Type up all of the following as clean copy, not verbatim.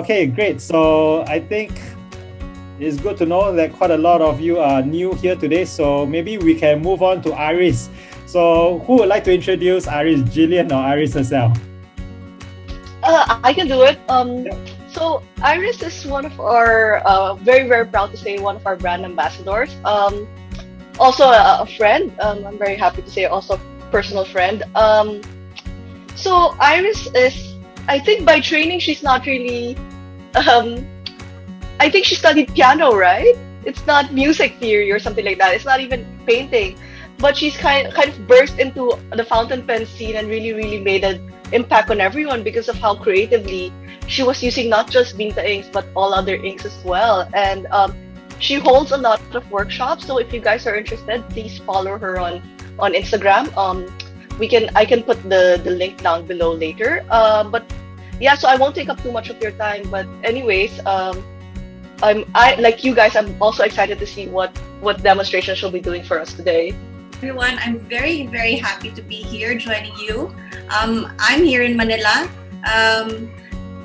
Okay, great. So I think it's good to know that quite a lot of you are new here today. So maybe we can move on to Iris. So who would like to introduce Iris, Jillian or Iris herself? I can do it. Yep. So Iris is one of our very very proud to say one of our brand ambassadors. Also a friend. I'm very happy to say also a personal friend. So Iris is, I think by training she's not really. Um, I think she studied piano, right? It's not music theory or something like that. It's not even painting, but she's kind of burst into the fountain pen scene and really made an impact on everyone because of how creatively she was using not just Vinta inks but all other inks as well. And she holds a lot of workshops. So if you guys are interested, please follow her on Instagram. I can put the link down below later. But yeah, so I won't take up too much of your time. But anyways, I like you guys. I'm also excited to see what demonstration she'll be doing for us today. Everyone, I'm very happy to be here joining you. I'm here in Manila.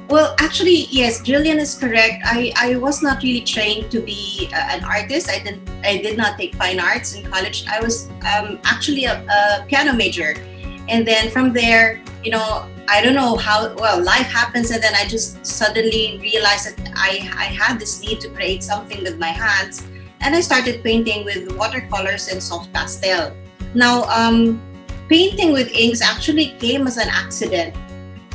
Well, actually, yes, Jillian is correct. I was not really trained to be an artist. I did not take fine arts in college. I was actually a piano major, and then from there, I don't know how well life happens, and then I just suddenly realized that I had this need to create something with my hands, and I started painting with watercolors and soft pastel. Now, painting with inks actually came as an accident,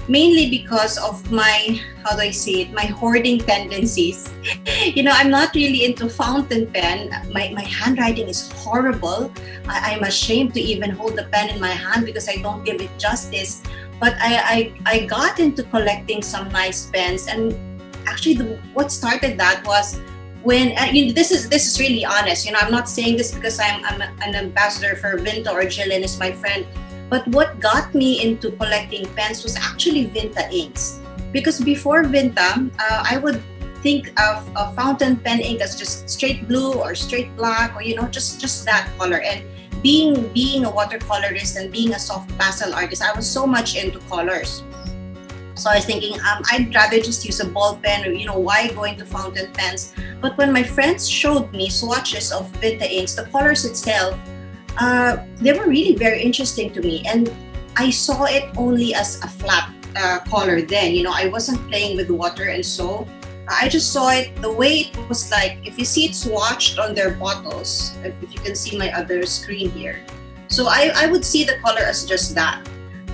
mainly because of my, how do I say it, my hoarding tendencies. I'm not really into fountain pen. My handwriting is horrible. I'm ashamed to even hold the pen in my hand because I don't give it justice. But I got into collecting some nice pens, and actually what started that was when this is really honest. I'm not saying this because I'm an ambassador for Vinta or Jillian is my friend. But what got me into collecting pens was actually Vinta inks. Because before Vinta, I would think of a fountain pen ink as just straight blue or straight black or just that color. And being a watercolorist and being a soft pastel artist, I was so much into colors. So I was thinking, I'd rather just use a ball pen or why go into fountain pens? But when my friends showed me swatches of Vinta inks, the colors itself, they were really very interesting to me, and I saw it only as a flat color then. I wasn't playing with water, and so I just saw it the way it was. Like if you see it swatched on their bottles, if you can see my other screen here, so I would see the color as just that.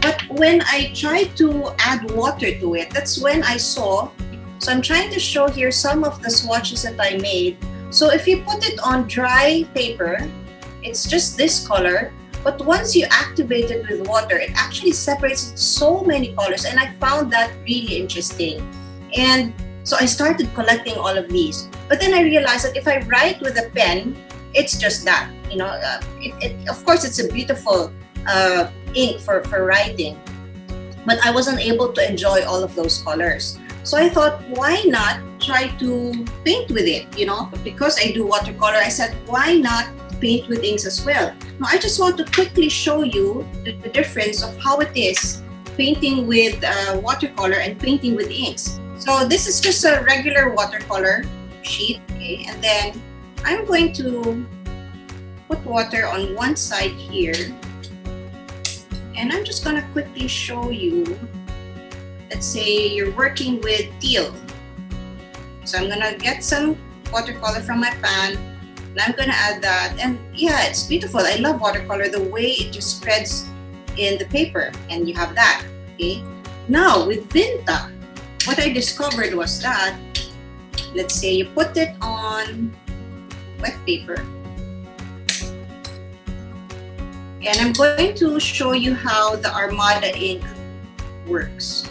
But when I tried to add water to it, that's when I saw. So I'm trying to show here some of the swatches that I made. So if you put it on dry paper, it's just this color, but once you activate it with water, it actually separates so many colors, and I found that really interesting. And so I started collecting all of these. But then I realized that if I write with a pen, it's just that. Of course, it's a beautiful ink for writing, but I wasn't able to enjoy all of those colors. So I thought, why not try to paint with it? Because I do watercolor, I said, why not paint with inks as well? Now, I just want to quickly show you the difference of how it is painting with watercolor and painting with inks. So this is just a regular watercolor sheet, okay? And then I'm going to put water on one side here, and I'm just going to quickly show you. Let's say you're working with teal. So I'm going to get some watercolor from my pan, and I'm going to add that. And yeah, it's beautiful. I love watercolor, the way it just spreads in the paper, and you have that, okay? Now with Vinta, what I discovered was that, let's say you put it on wet paper, and I'm going to show you how the Armada ink works.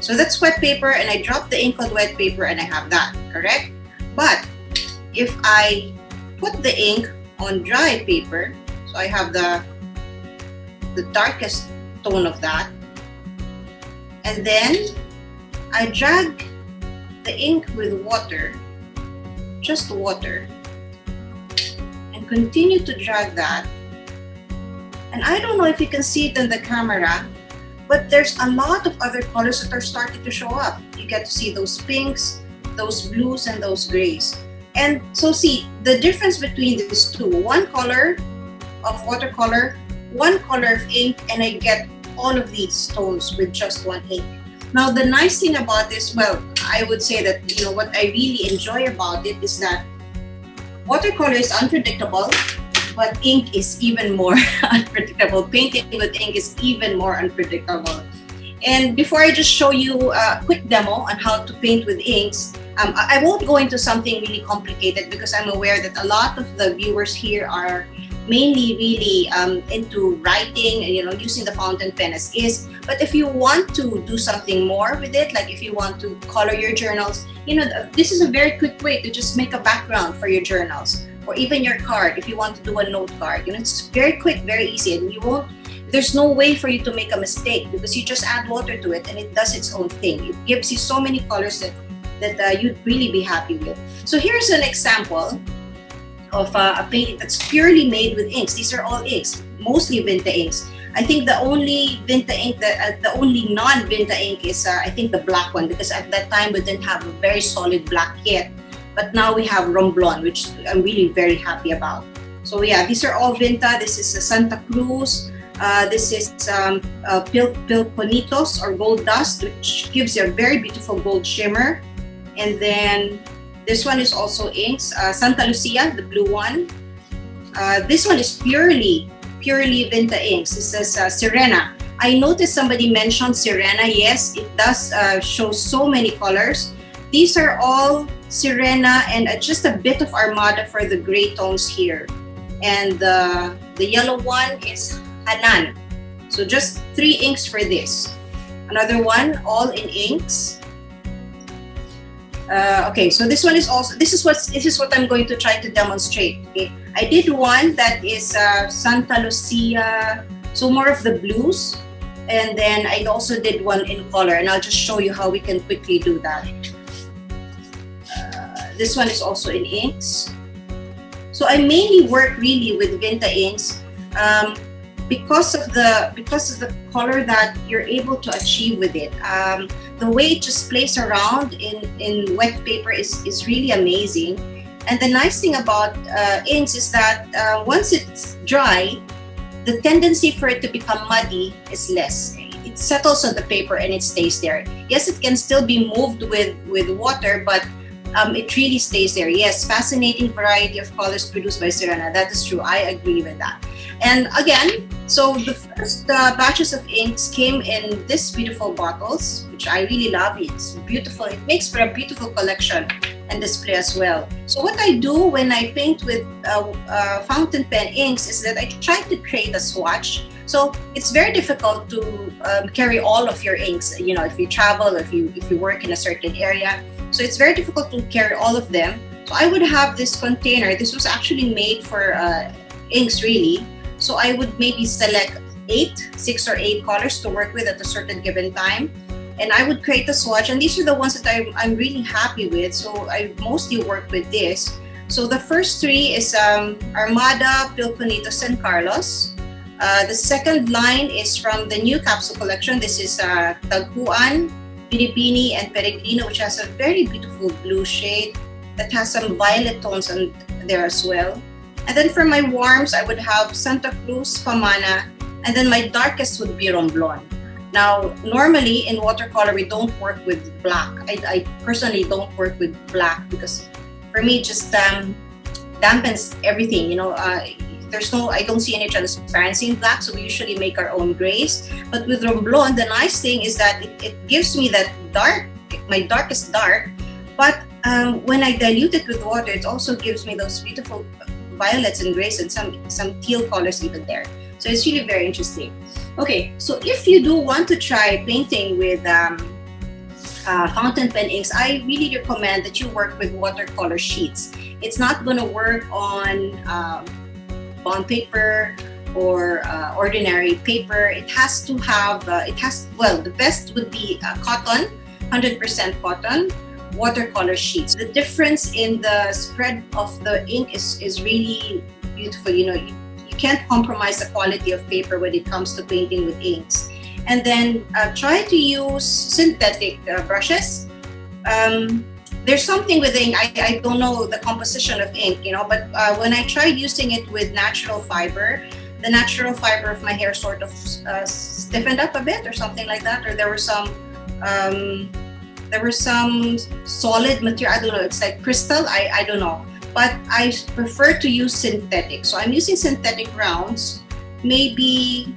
So that's wet paper, and I drop the ink on wet paper, and I have that, correct? But if I put the ink on dry paper, so I have the darkest tone of that, and then I drag the ink with water, just water, and continue to drag that. And I don't know if you can see it in the camera, but there's a lot of other colors that are starting to show up. You get to see those pinks, those blues, and those grays. And so see, the difference between these two, one color of watercolor, one color of ink, and I get all of these tones with just one ink. Now, the nice thing about this, well, I would say that, what I really enjoy about it is that watercolor is unpredictable, but ink is even more unpredictable. Painting with ink is even more unpredictable. And before I just show you a quick demo on how to paint with inks, I won't go into something really complicated because I'm aware that a lot of the viewers here are mainly really into writing and using the fountain pen as is. But if you want to do something more with it, like if you want to color your journals, this is a very quick way to just make a background for your journals, or even your card if you want to do a note card. It's very quick, very easy, and there's no way for you to make a mistake because you just add water to it and it does its own thing. It gives you so many colors that you'd really be happy with. So here's an example of a painting that's purely made with inks. These are all inks, mostly Vinta Inks. I think the only Vinta ink, the only non-Vinta ink is I think the black one, because at that time we didn't have a very solid black yet. But now we have Romblon, which I'm really very happy about. So yeah, these are all Vinta. This is a Santa Cruz. This is Pilconitos or gold dust, which gives you a very beautiful gold shimmer. And then this one is also inks, Santa Lucia, the blue one. This one is purely Vinta Inks. This is Sirena. I noticed somebody mentioned Sirena. Yes, it does show so many colors. These are all Sirena and just a bit of Armada for the gray tones here. And the yellow one is Hanan. So just 3 inks for this. Another one, all in inks. Okay, so this one is also, this is what I'm going to try to demonstrate. Okay, I did one that is Santa Lucia, so more of the blues, and then I also did one in color, and I'll just show you how we can quickly do that. This one is also in inks. So I mainly work really with Vinta Inks because of the color that you're able to achieve with it. The way it just plays around in wet paper is really amazing. And the nice thing about inks is that once it's dry, the tendency for it to become muddy is less. It settles on the paper and it stays there. Yes, it can still be moved with water, but it really stays there. Yes, fascinating variety of colors produced by Sirena. That is true. I agree with that. And again, so the first batches of inks came in this beautiful bottles, which I really love. It's beautiful. It makes for a beautiful collection and display as well. So what I do when I paint with fountain pen inks is that I try to create a swatch. So it's very difficult to carry all of your inks. If you travel, if you work in a certain area, so it's very difficult to carry all of them. So I would have this container. This was actually made for inks, really. So I would maybe select 6 or 8 colors to work with at a certain given time. And I would create a swatch. And these are the ones that I'm really happy with. So I mostly work with this. So the first 3 is Armada, Pilconitos, and Carlos. The second line is from the new capsule collection. This is Tagpuan, Pinipini, and Peregrino, which has a very beautiful blue shade that has some violet tones on there as well. And then for my warms, I would have Santa Cruz, Pamana, and then my darkest would be Romblon. Now, normally in watercolor, we don't work with black. I personally don't work with black because for me, it just dampens everything. I don't see any transparency in black, so we usually make our own grays. But with Romblon, the nice thing is that it gives me that dark, my darkest dark, but when I dilute it with water, it also gives me those beautiful violets and grays and some teal colors even there. So it's really very interesting. Okay, so if you do want to try painting with fountain pen inks, I really recommend that you work with watercolor sheets. It's not going to work on bond paper or ordinary paper. It has to have, the best would be cotton, 100% cotton, watercolor sheets. The difference in the spread of the ink is really beautiful. You can't compromise the quality of paper when it comes to painting with inks. And then try to use synthetic brushes. There's something with ink, I don't know the composition of ink, but when I tried using it with natural fiber, the natural fiber of my hair sort of stiffened up a bit or something like that, or there were some solid material, I don't know, it's like crystal, I don't know. But I prefer to use synthetic. So I'm using synthetic rounds. Maybe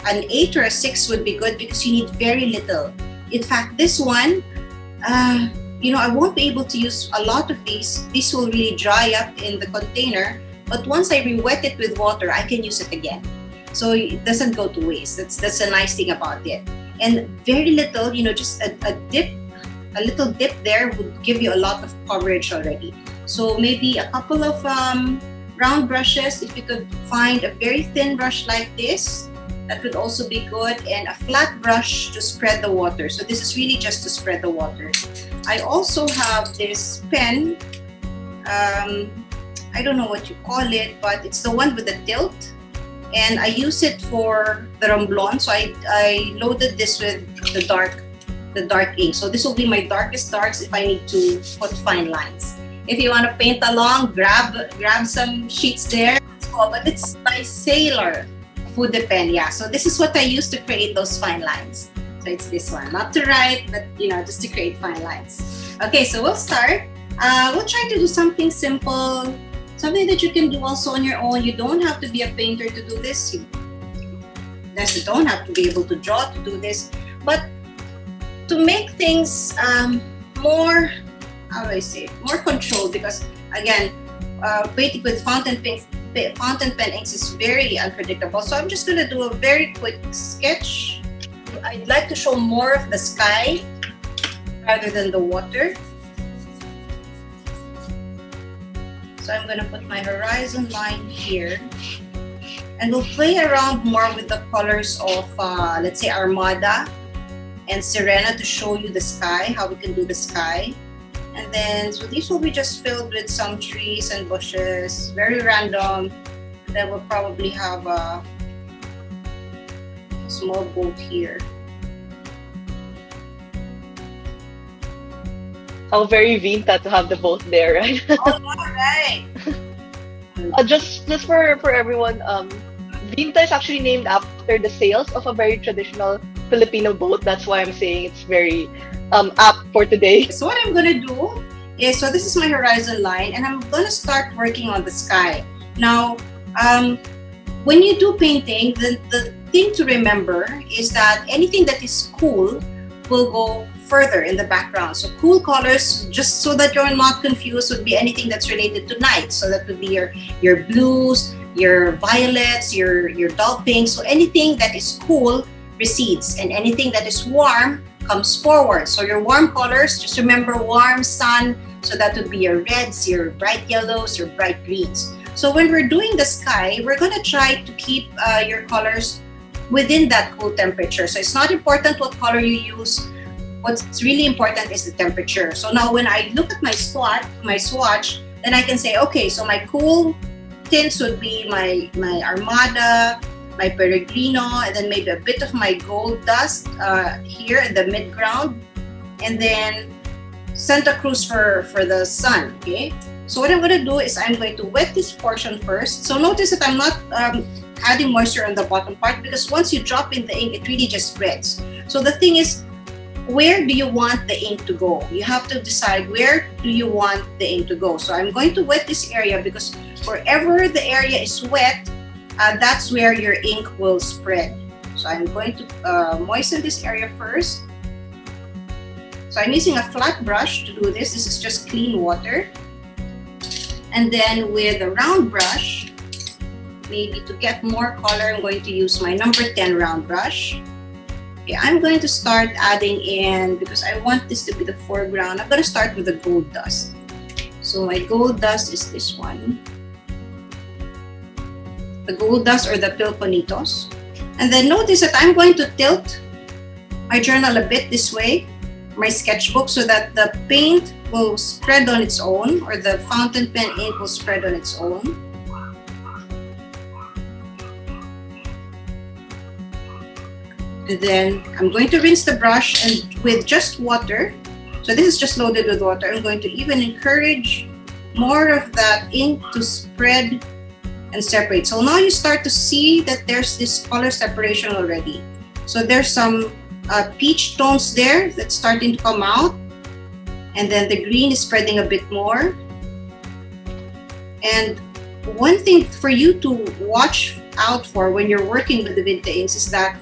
an 8 or a 6 would be good because you need very little. In fact, this one, I won't be able to use a lot of these. These will really dry up in the container. But once I re-wet it with water, I can use it again. So it doesn't go to waste. That's a nice thing about it. And very little, just a little dip there would give you a lot of coverage already. So maybe a couple of round brushes. If you could find a very thin brush like this, that would also be good. And a flat brush to spread the water. So this is really just to spread the water. I also have this pen. I don't know what you call it, but it's the one with the tilt. And I use it for the Romblon. So I loaded this with the dark ink. So this will be my darkest darks if I need to put fine lines. If you want to paint along, grab some sheets there. But it's my Sailor Food pen. Yeah, so this is what I use to create those fine lines. So it's this one, not to write, but just to create fine lines. Okay, so we'll start. We'll try to do something simple, something that you can do also on your own. You don't have to be a painter to do this. You don't have to be able to draw to do this. But to make things more, more controlled, because again, painting with fountain pen inks is very unpredictable. So I'm just going to do a very quick sketch. I'd like to show more of the sky rather than the water. So I'm going to put my horizon line here. And we'll play around more with the colors of, let's say, Armada and Serena to show you the sky, how we can do the sky. And then, so these will be just filled with some trees and bushes, very random. And then we'll probably have a small boat here. How very Vinta to have the boat there, right? Oh, right. Just for everyone, Vinta is actually named after the sails of a very traditional Filipino boat. That's why I'm saying it's very apt for today. So what I'm gonna do is, so this is my horizon line, and I'm gonna start working on the sky. Now, when you do painting, the thing to remember is that anything that is cool will go further in the background. So cool colors, just so that you're not confused, would be anything that's related to night. So that would be your blues, your violets, your dull pinks. So anything that is cool recedes, and anything that is warm comes forward. So your warm colors, just remember warm sun. So that would be your reds, your bright yellows, your bright greens. So when we're doing the sky, we're going to try to keep your colors within that cool temperature. So it's not important what color you use. What's really important is the temperature. So now when I look at my swatch, then I can say, okay, so my cool tints would be my Armada, my Peregrino, and then maybe a bit of my gold dust here in the mid-ground, and then Santa Cruz for the sun, okay? So what I'm going to do is I'm going to wet this portion first. So notice that I'm not adding moisture on the bottom part, because once you drop in the ink, it really just spreads. So the thing is, where do you want the ink to go? You have to decide where do you want the ink to go. So I'm going to wet this area, because wherever the area is wet, that's where your ink will spread. So I'm going to moisten this area first. So I'm using a flat brush to do this. This is just clean water. And then with a round brush, maybe to get more color, I'm going to use my number 10 round brush. Okay, I'm going to start adding in, because I want this to be the foreground, I'm going to start with the gold dust. So my gold dust is this one. The gold dust, or the pilconitos. And then notice that I'm going to tilt my journal a bit this way, my sketchbook, so that the paint will spread on its own, or the fountain pen ink will spread on its own. And then I'm going to rinse the brush and with just water. So this is just loaded with water. I'm going to even encourage more of that ink to spread and separate. So now you start to see that there's this color separation already. So there's some peach tones there that's starting to come out. And then the green is spreading a bit more. And one thing for you to watch out for when you're working with the Vinta Inks is that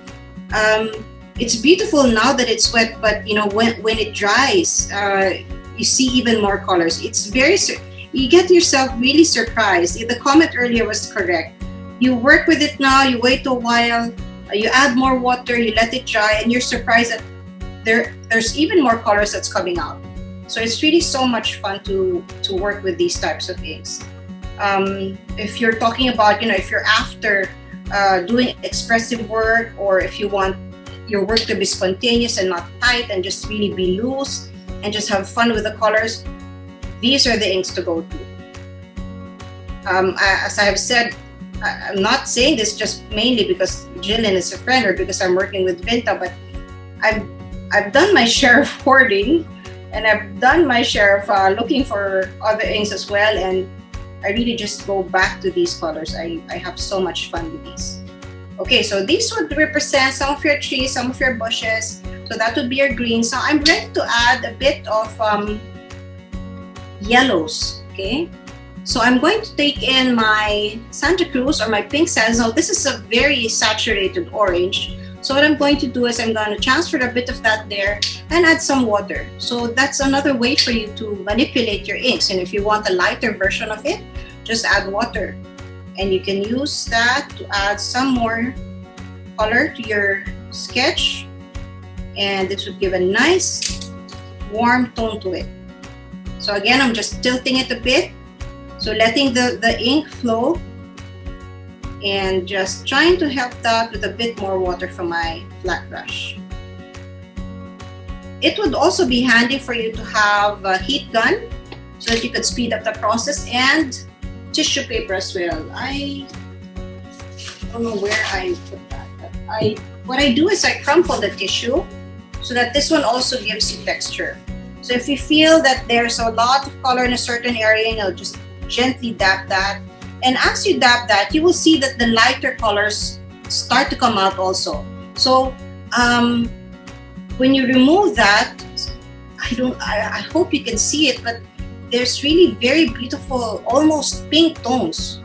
it's beautiful now that it's wet, but you know, when it dries, you see even more colors. It's very, you get yourself really surprised. The comment earlier was correct. You work with it now, you wait a while, you add more water, you let it dry, and you're surprised that there's even more colors that's coming out. So it's really so much fun to work with these types of inks. If you're talking about, you know, if you're after doing expressive work, or if you want your work to be spontaneous and not tight and just really be loose and just have fun with the colors, these are the inks to go to. As I have said, I'm not saying this just mainly because Jillian is a friend or because I'm working with Vinta, but I've done my share of hoarding, and I've done my share of looking for other inks as well, and I really just go back to these colors. I have so much fun with these. Okay, so these would represent some of your trees, some of your bushes. So that would be your greens. Now I'm ready to add a bit of yellows, okay? So I'm going to take in my Santa Cruz or my pink sands. Now this is a very saturated orange. So what I'm going to do is I'm going to transfer a bit of that there and add some water. So that's another way for you to manipulate your inks. And if you want a lighter version of it, just add water. And you can use that to add some more color to your sketch. And this would give a nice warm tone to it. So again, I'm just tilting it a bit. So letting the ink flow and just trying to help that with a bit more water from my flat brush. It would also be handy for you to have a heat gun so that you could speed up the process, and tissue paper as well. I don't know where I put that, but what I do is I crumple the tissue so that this one also gives you texture. So if you feel that there's a lot of color in a certain area, you know, just gently dab that. And as you dab that, you will see that the lighter colors start to come out also. So when you remove that, I hope you can see it, but there's really very beautiful, almost pink tones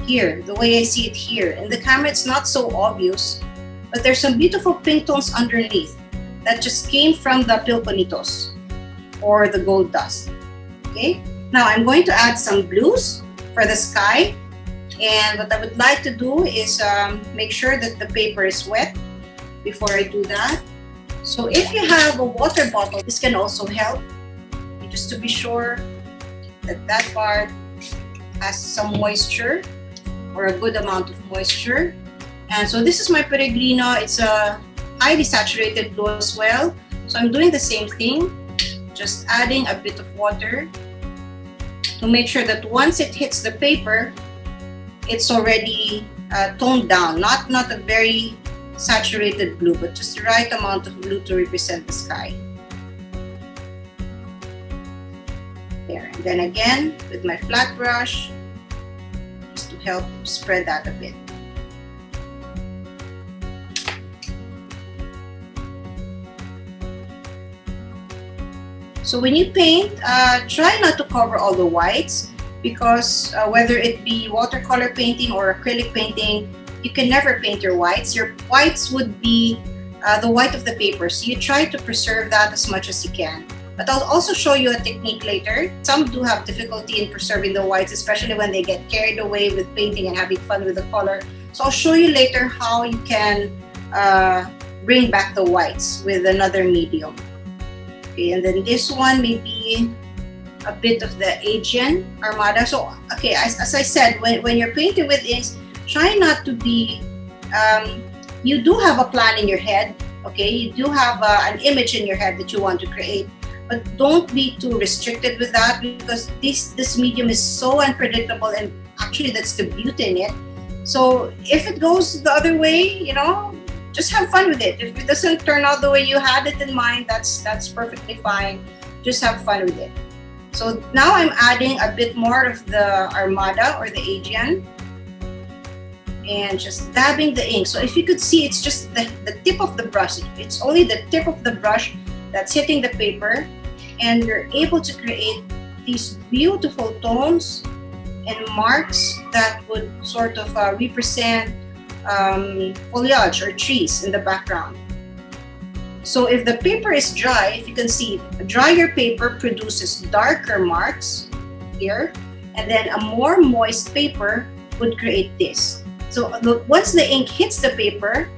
here, the way I see it here. In the camera, it's not so obvious, but there's some beautiful pink tones underneath that just came from the pilconitos or the gold dust. Okay, now I'm going to add some blues for the sky. And what I would like to do is make sure that the paper is wet before I do that. So if you have a water bottle, this can also help, just to be sure that that part has some moisture or a good amount of moisture. And so this is my peregrino. It's a highly saturated blue as well. So I'm doing the same thing, just adding a bit of water to make sure that once it hits the paper, it's already toned down, not a very saturated blue, but just the right amount of blue to represent the sky. There, and then again with my flat brush, just to help spread that a bit. So when you paint, try not to cover all the whites, because whether it be watercolor painting or acrylic painting, you can never paint your whites. Your whites would be the white of the paper, so you try to preserve that as much as you can. But I'll also show you a technique later. Some do have difficulty in preserving the whites, especially when they get carried away with painting and having fun with the color. So I'll show you later how you can bring back the whites with another medium. Okay, and then this one may be a bit of the Aegean Armada. So, okay, as I said, when you're painting with inks, try not to be, you do have a plan in your head, okay? You do have an image in your head that you want to create, but don't be too restricted with that, because this medium is so unpredictable, and actually that's the beauty in it. So if it goes the other way, you know, just have fun with it. If it doesn't turn out the way you had it in mind, that's perfectly fine. Just have fun with it. So now I'm adding a bit more of the Armada or the Aegean and just dabbing the ink. So if you could see, it's just the tip of the brush. It's only the tip of the brush that's hitting the paper, and you're able to create these beautiful tones and marks that would sort of represent foliage or trees in the background. So if the paper is dry, if you can see, a drier paper produces darker marks here, and then a more moist paper would create this. So once the ink hits the paper,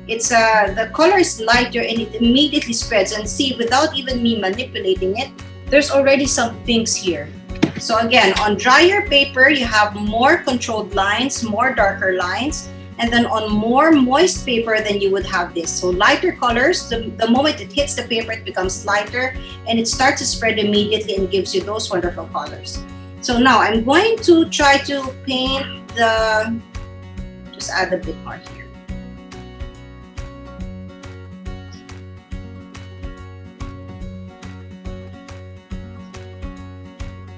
it's the color is lighter and it immediately spreads. And see, without even me manipulating it, there's already some pinks here. So again, on drier paper, you have more controlled lines, more darker lines. And then on more moist paper, then you would have this. So lighter colors, the moment it hits the paper, it becomes lighter and it starts to spread immediately and gives you those wonderful colors. So now I'm going to try to paint just add a bit more here.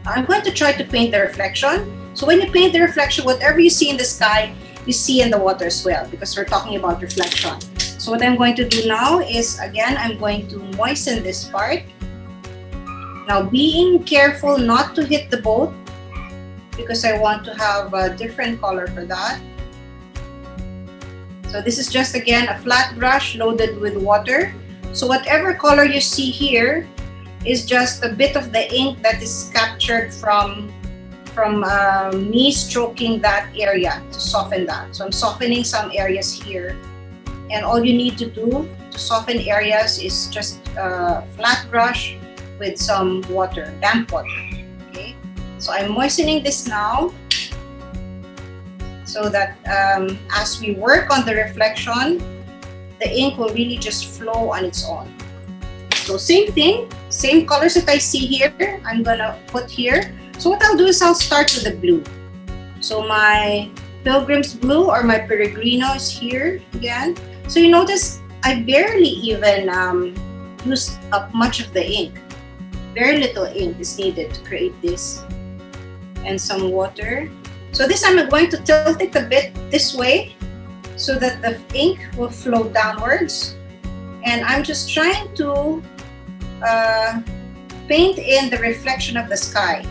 I'm going to try to paint the reflection. So when you paint the reflection, whatever you see in the sky, you see in the water as well, because we're talking about reflection. So what I'm going to do now is, again, I'm going to moisten this part. Now being careful not to hit the boat, because I want to have a different color for that. So this is just, again, a flat brush loaded with water. So whatever color you see here is just a bit of the ink that is captured from me stroking that area to soften that. So I'm softening some areas here, and all you need to do to soften areas is just a flat brush with some water, damp water. Okay, so I'm moistening this now so that as we work on the reflection, the ink will really just flow on its own. So same thing, same colors that I see here, I'm gonna put here. So what I'll do is I'll start with the blue. So my Pilgrim's Blue or my Peregrino is here again. So you notice I barely even used up much of the ink. Very little ink is needed to create this. And some water. So this time I'm going to tilt it a bit this way so that the ink will flow downwards. And I'm just trying to paint in the reflection of the sky.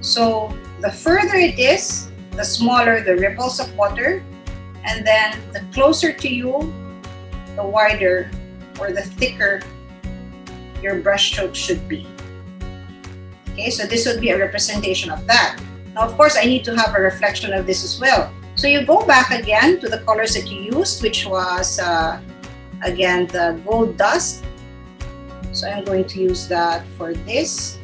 So the further it is, the smaller the ripples of water, and then the closer to you, the wider or the thicker your brush stroke should be. Okay, so this would be a representation of that. Now, of course, I need to have a reflection of this as well. So you go back again to the colors that you used, which was, again, the gold dust. So I'm going to use that for this.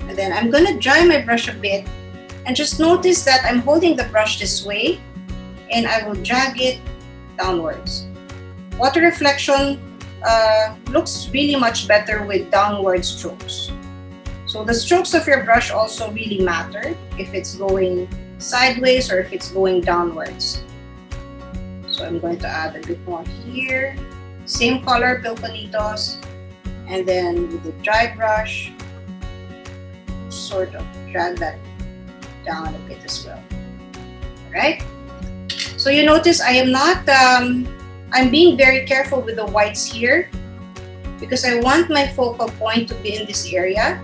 And then I'm going to dry my brush a bit, and just notice that I'm holding the brush this way and I will drag it downwards. Water reflection looks really much better with downward strokes. So the strokes of your brush also really matter, if it's going sideways or if it's going downwards. So I'm going to add a bit more here. Same color, Pilconitos, and then with the dry brush, sort of drag that down a bit as well. Alright? So you notice I am not, I'm being very careful with the whites here because I want my focal point to be in this area.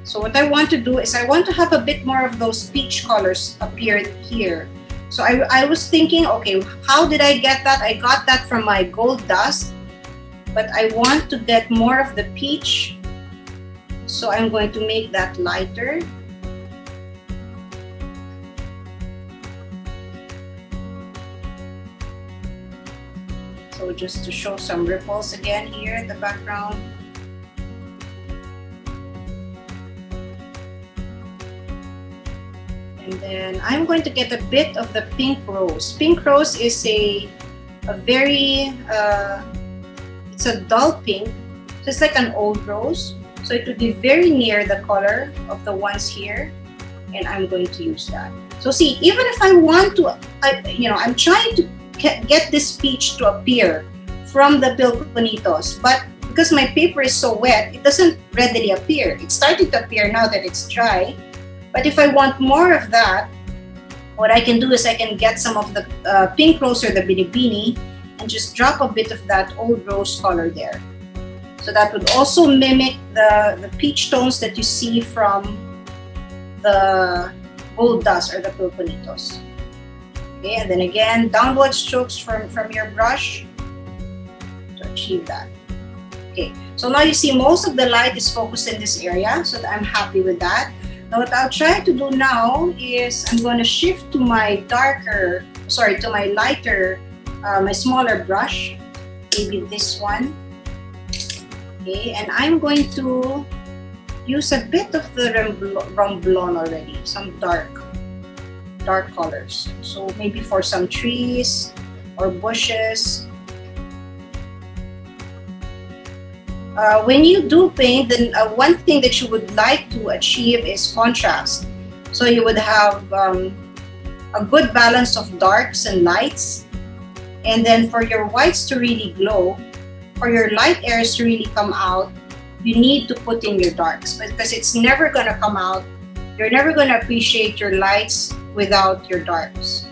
So what I want to do is I want to have a bit more of those peach colors appear here. So I was thinking, okay, how did I get that? I got that from my gold dust, but I want to get more of the peach. So I'm going to make that lighter. So just to show some ripples again here in the background. And then I'm going to get a bit of the pink rose. Pink rose is a very, it's a dull pink. So it's like an old rose. So it would be very near the color of the ones here, and I'm going to use that. So see, even if I want to, I'm trying to get this peach to appear from the pilconitos, but because my paper is so wet, it doesn't readily appear. It's starting to appear now that it's dry. But if I want more of that, what I can do is I can get some of the pink rose or the binibini and just drop a bit of that old rose color there. So that would also mimic the peach tones that you see from the gold dust or the pilconitos. Okay, and then again, downward strokes from your brush to achieve that. Okay, so now you see most of the light is focused in this area, so I'm happy with that. Now what I'll try to do now is I'm going to shift to my lighter, my smaller brush, maybe this one. Okay, and I'm going to use a bit of the Romblon already, some dark colors. So maybe for some trees or bushes. When you do paint, then one thing that you would like to achieve is contrast. So you would have a good balance of darks and lights. And then for your whites to really glow, for your light areas to really come out, you need to put in your darks, because it's never going to come out. You're never going to appreciate your lights without your darks.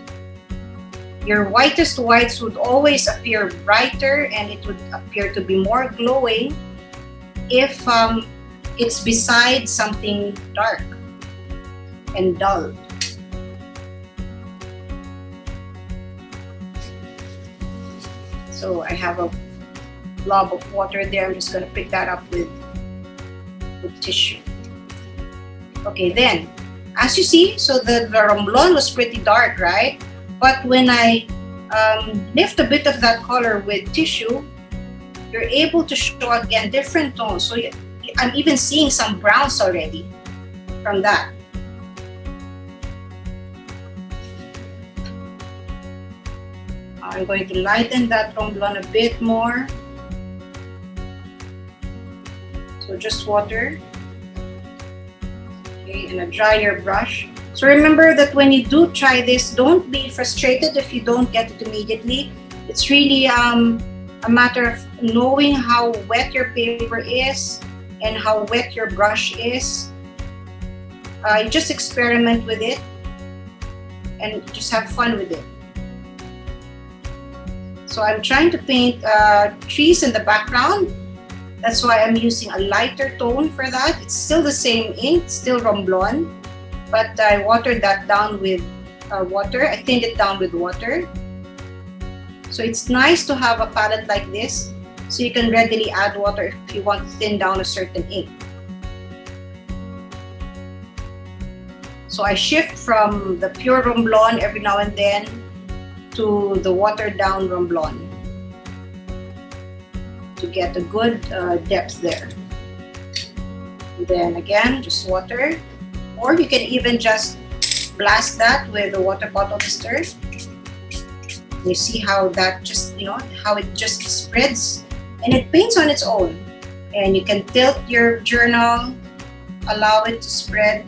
Your whitest whites would always appear brighter, and it would appear to be more glowing if it's beside something dark and dull. So I have a blob of water there. I'm just going to pick that up with tissue. Okay, then as you see, so the Romblon was pretty dark, right? But when I lift a bit of that color with tissue, you're able to show again different tones. So I'm even seeing some browns already from that. I'm going to lighten that Romblon a bit more. So just water. Okay, and a drier brush. So remember that when you do try this, don't be frustrated if you don't get it immediately. It's really a matter of knowing how wet your paper is and how wet your brush is. You just experiment with it and just have fun with it. So I'm trying to paint trees in the background. That's why I'm using a lighter tone for that. It's still the same ink, still Romblon, but I watered that down with water. I thinned it down with water. So it's nice to have a palette like this, so you can readily add water if you want to thin down a certain ink. So I shift from the pure Romblon every now and then to the watered down Romblon to get a good depth there. And then again, just water, or you can even just blast that with a water bottle mister. You see how that just, how it just spreads and it paints on its own. And you can tilt your journal, allow it to spread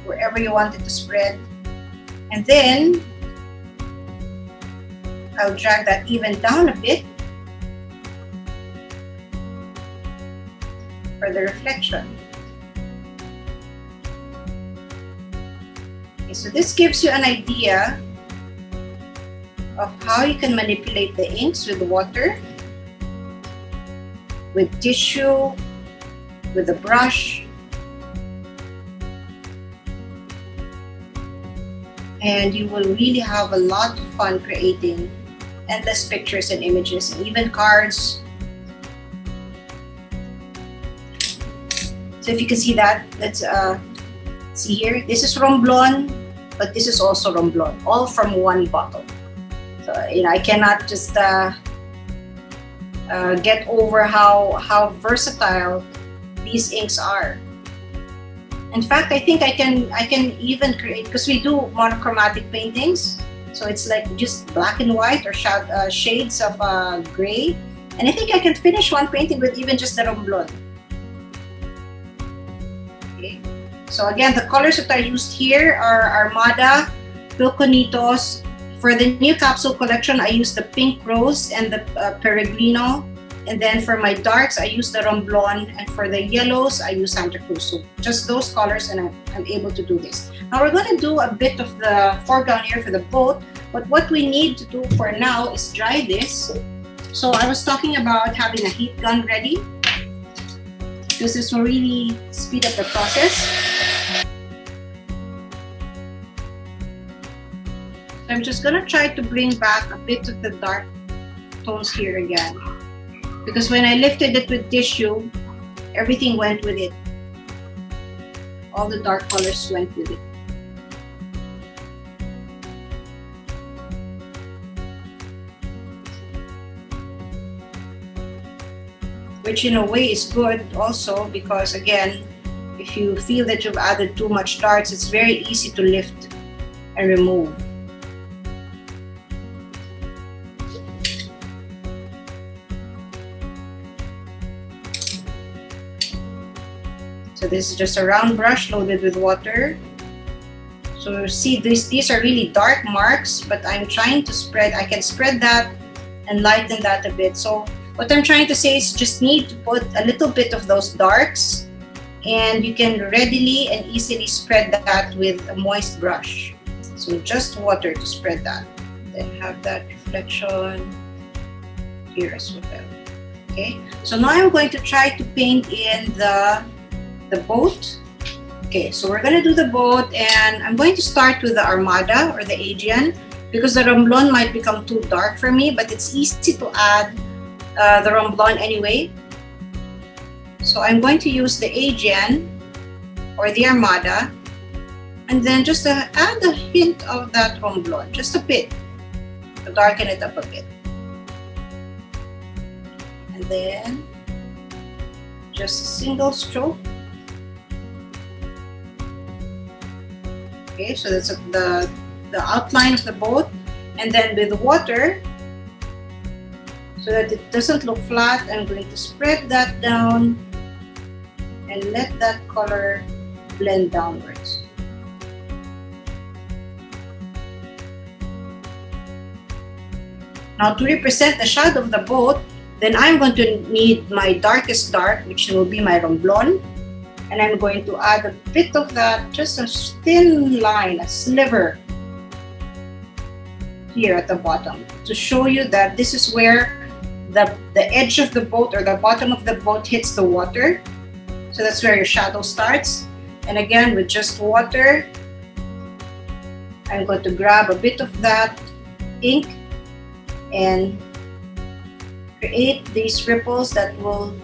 wherever you want it to spread. And then I'll drag that even down a bit for the reflection. Okay, so this gives you an idea of how you can manipulate the inks with water, with tissue, with a brush. And you will really have a lot of fun creating endless pictures and images and even cards. So if you can see that, let's see here. This is Romblon, but this is also Romblon, all from one bottle. So I cannot just get over how versatile these inks are. In fact, I think I can even create, because we do monochromatic paintings, so it's like just black and white or shades of gray, and I think I can finish one painting with even just the Romblon. Okay. So again, the colors that are used here are Armada, Pilconitos. For the new capsule collection, I use the Pink Rose and the Peregrino. And then for my darks, I use the Romblon. And for the yellows, I use Santa Cruz. So just those colors, and I'm able to do this. Now we're going to do a bit of the foreground here for the boat. But what we need to do for now is dry this. So I was talking about having a heat gun ready, because this will really speed up the process. I'm just gonna try to bring back a bit of the dark tones here again, because when I lifted it with tissue, everything went with it. All the dark colors went with it. Which in a way is good also, because again, if you feel that you've added too much darks, it's very easy to lift and remove. So this is just a round brush loaded with water. So see, these are really dark marks, but I'm trying to spread. I can spread that and lighten that a bit. So what I'm trying to say is just need to put a little bit of those darks, and you can readily and easily spread that with a moist brush. So just water to spread that. Then have that reflection here as well. Okay, so now I'm going to try to paint in the boat. Okay, so we're going to do the boat, and I'm going to start with the Armada or the Aegean, because the Romblon might become too dark for me, but it's easy to add the Romblon anyway. So I'm going to use the Aegean or the Armada, and then just add a hint of that Romblon, just a bit, to darken it up a bit. And then just a single stroke. Okay, so that's the outline of the boat, and then with water, so that it doesn't look flat, I'm going to spread that down and let that color blend downwards. Now to represent the shadow of the boat, then I'm going to need my darkest dark, which will be my Romblon. And I'm going to add a bit of that, just a thin line, a sliver here at the bottom, to show you that this is where the edge of the boat or the bottom of the boat hits the water. So that's where your shadow starts. And again, with just water, I'm going to grab a bit of that ink and create these ripples that will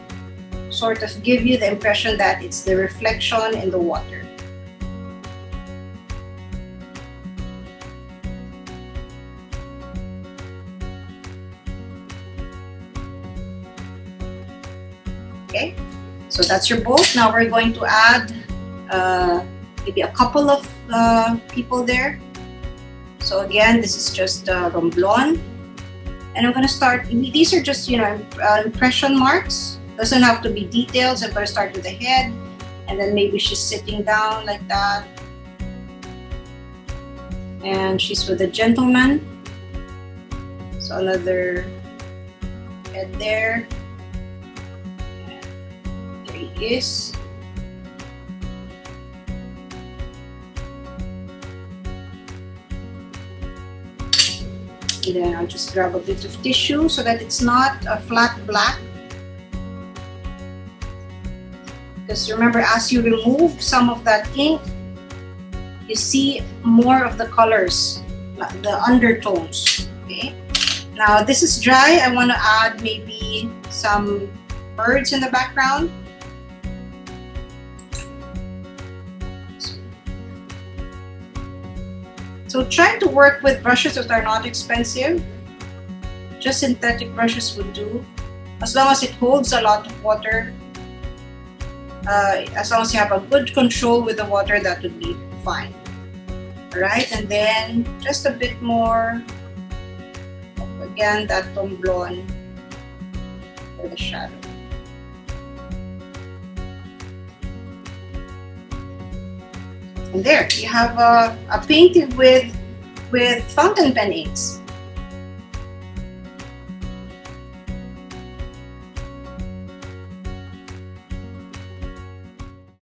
sort of give you the impression that it's the reflection in the water. Okay, so that's your boat. Now we're going to add maybe a couple of people there. So again, this is just Romblon, and I'm going to start. These are just, impression marks. Doesn't have to be details. I'm going to start with the head, and then maybe she's sitting down like that, and she's with a gentleman. So another head there. And there he is. And then I'll just grab a bit of tissue so that it's not a flat black. Because remember, as you remove some of that ink, you see more of the colors, the undertones. Okay. Now this is dry. I want to add maybe some birds in the background. So try to work with brushes that are not expensive. Just synthetic brushes would do, as long as it holds a lot of water. As long as you have a good control with the water, that would be fine. Alright, and then just a bit more, again, that Romblon for the shadow. And there, you have a painting with fountain pen inks.